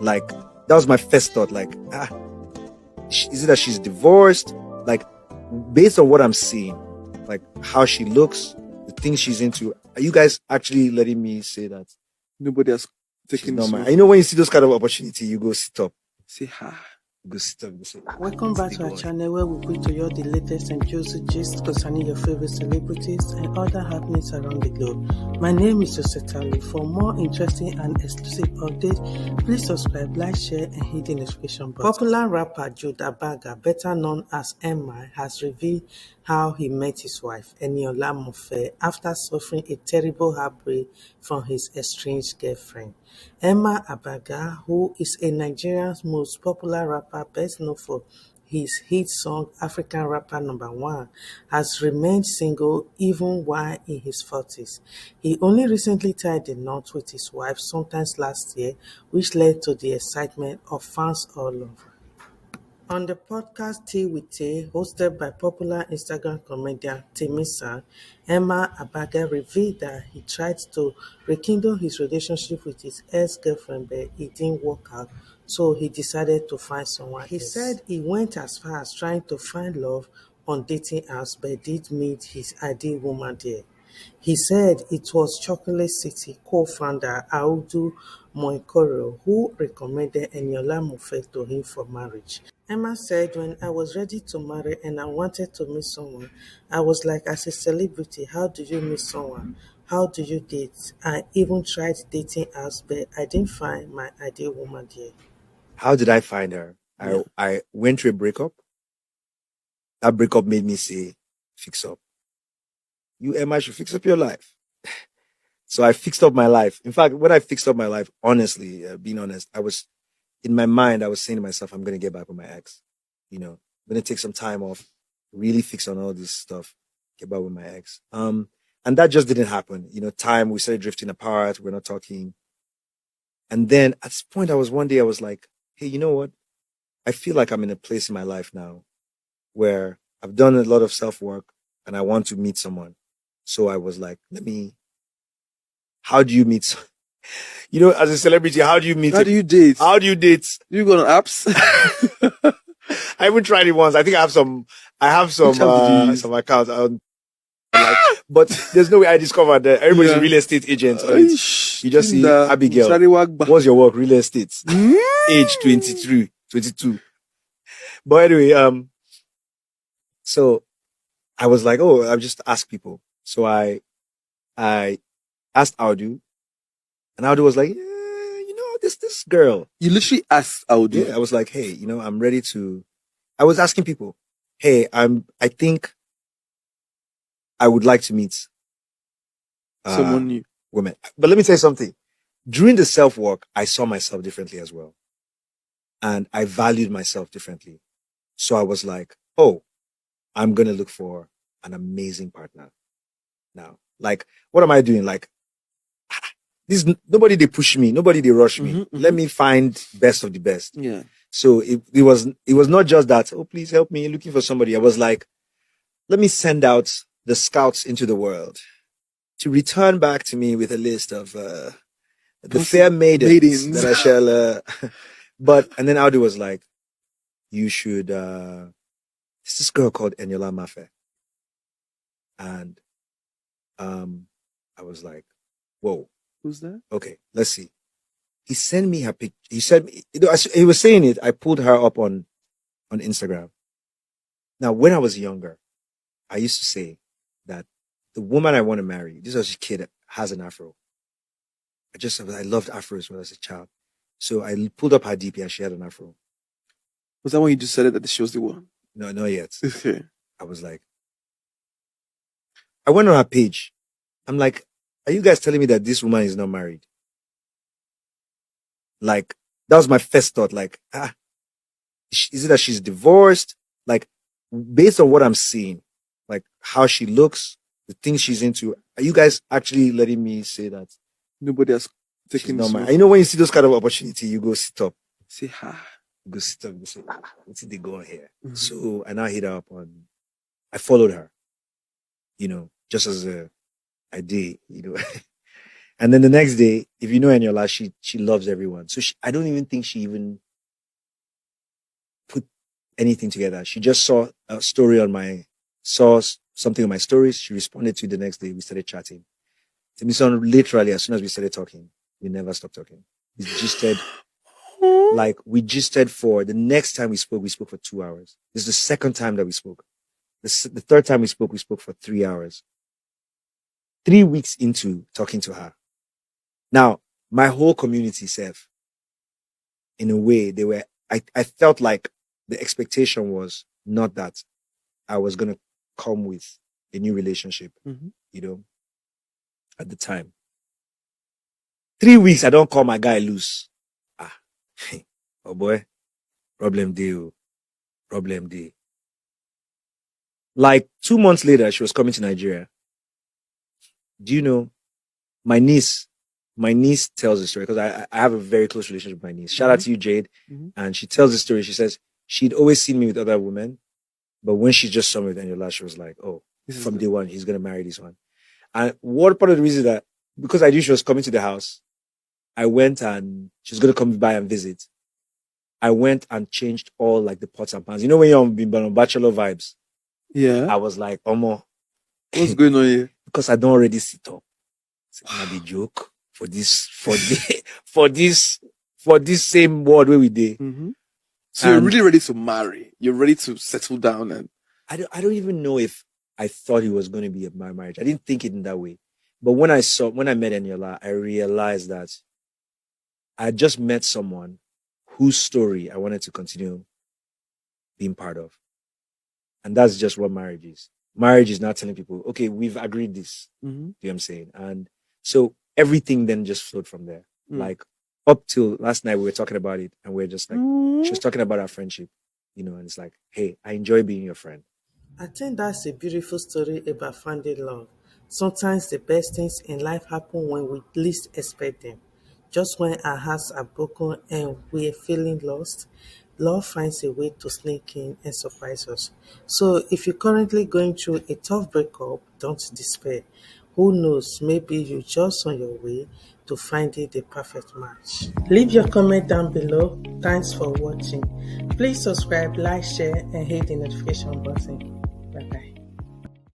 Like, that was my first thought. Like, is it that she's divorced? Like, based on what I'm seeing, like how she looks, the things she's into, are you guys actually letting me say that Nobody has she's taken not so mine? You know, when you see those kind of opportunity, you go sit up. say ha. Go sit up. You say, Welcome back to our channel where we bring to you the latest and juicy gist concerning your favorite celebrities and other happenings around the globe. My name is Josetali. For more interesting and exclusive updates, please subscribe, like, share, and hit the notification button. Popular rapper Jude Abaga, better known as Emma, has revealed how he met his wife, Eniola Mofe, after suffering a terrible heartbreak from his estranged girlfriend. Emma Abaga, who is a Nigerian's most popular rapper, best known for his hit song African Rapper Number 1, has remained single even while in his 40s. He only recently tied the knot with his wife sometime last year, which led to the excitement of fans all over. On the podcast Tea with Tay, hosted by popular Instagram comedian Timisa, Emma Abaga revealed that he tried to rekindle his relationship with his ex-girlfriend, but it didn't work out, so he decided to find someone else. He said he went as far as trying to find love on dating apps, but did meet his ideal woman there. He said it was Chocolate City co-founder Audu Moikoro who recommended Eniola Mofe to him for marriage. Emma said, when I was ready to marry and I wanted to meet someone, I was like, as a celebrity, how do you meet someone? How do you date? I even tried dating apps, but I didn't find my ideal woman there. how did I find her? Yeah. I went through a breakup. That breakup made me say, fix up. You, Emma, should fix up your life. So I fixed up my life. In fact, when I fixed up my life, honestly, being honest, in my mind, I was saying to myself, I'm going to get back with my ex. You know, I'm going to take some time off, really fix on all this stuff, get back with my ex. And that just didn't happen. You know, we started drifting apart. We're not talking. And then at this point, one day I was like, hey, you know what? I feel like I'm in a place in my life now where I've done a lot of self work and I want to meet someone. So I was like, how do you meet? You know, as a celebrity, how do you meet? How do you date? How do you date? Do you go on apps? I haven't tried it once. I think I have some Which app did you use? some accounts. But there's no way I discovered that everybody's a real estate agent on it. You just see Abigail. What's your work? Real estate. Age 23, 22. But anyway, so I was like, oh, I'll just ask people. So I asked Audu, and Audu was like, yeah, you know, this girl. You literally asked Audu. Yeah, I was like, hey, you know, I'm ready to. I was asking people, hey, I think I would like to meet someone new. Women. But let me tell you something. During the self work, I saw myself differently as well, and I valued myself differently. So I was like, oh, I'm gonna look for an amazing partner now. Like, what am I doing? Like, nobody they push me, nobody they rush me. Let me find best of the best. Yeah. So it was not just that, oh, please help me, looking for somebody. I was like, let me send out the scouts into the world to return back to me with a list of the fair maidens that I shall. And then Audu was like, you should. There's this girl called Eniola Mofe, and I was like, whoa. Who's that? Okay, let's see. He sent me her picture. He said, you know, as he was saying it, I pulled her up on Instagram. Now, when I was younger, I used to say that the woman I want to marry, this was a kid that has an afro. I loved afros when I was a child. So I pulled up her DP and she had an afro. Was that when you decided that she was the one? No, not yet. Okay. I was like, I went on her page. I'm like, are you guys telling me that this woman is not married? Like, that was my first thought. Like, is it that she's divorced? Like, based on what I'm seeing, like how she looks, the things she's into, are you guys actually letting me say that? Nobody has taken so you know, when you see those kind of opportunity, you go sit up. Say ha. Go sit up and say, what's it they go on here? So I now hit her up I followed her, you know, just as I did, you know. And then the next day, if you know Eniola, she loves everyone. So I don't even think she even put anything together. She just saw a story saw something on my stories. She responded to it the next day. We started chatting. Timison, literally, as soon as we started talking, we never stopped talking. We gisted, for the next time we spoke for 2 hours. This is the second time that we spoke. The third time we spoke for 3 hours. 3 weeks into talking to her. Now, my whole community, Seth, in a way, I felt like the expectation was not that I was going to come with a new relationship, at the time. 3 weeks, I don't call my guy loose. Oh boy, problem deal. Like 2 months later, she was coming to Nigeria. Do you know, my niece tells the story because I have a very close relationship with my niece. Shout out to you, Jade. And she tells the story. She says she'd always seen me with other women, but when she just saw me with Eniola, she was like, oh, from day one, he's going to marry this one. And what part of the reason that, because I knew she was coming to the house, I went and she was going to come by and visit. I went and changed all like the pots and pans. You know, when you're on bachelor vibes, Yeah. I was like, Omo, what's going on here? Because I don't already sit up. It's not a joke for this same word where we did. So you're really ready to marry. You're ready to settle down, and I don't even know if I thought it was going to be my marriage. I didn't think it in that way. But when I met Eniola, I realized that I just met someone whose story I wanted to continue being part of. And that's just what marriage is. Marriage is not telling people, okay, we've agreed this. You know what I'm saying? And so everything then just flowed from there. Like up till last night, we were talking about it and we're just like, she was talking about our friendship, and it's like, hey, I enjoy being your friend. I think that's a beautiful story about finding love. Sometimes the best things in life happen when we least expect them. Just when our hearts are broken and we're feeling lost, love finds a way to sneak in and surprise us. So if you're currently going through a tough breakup, don't despair. Who knows, maybe you're just on your way to finding the perfect match. Leave your comment down below. Thanks for watching. Please subscribe, like, share, and hit the notification button.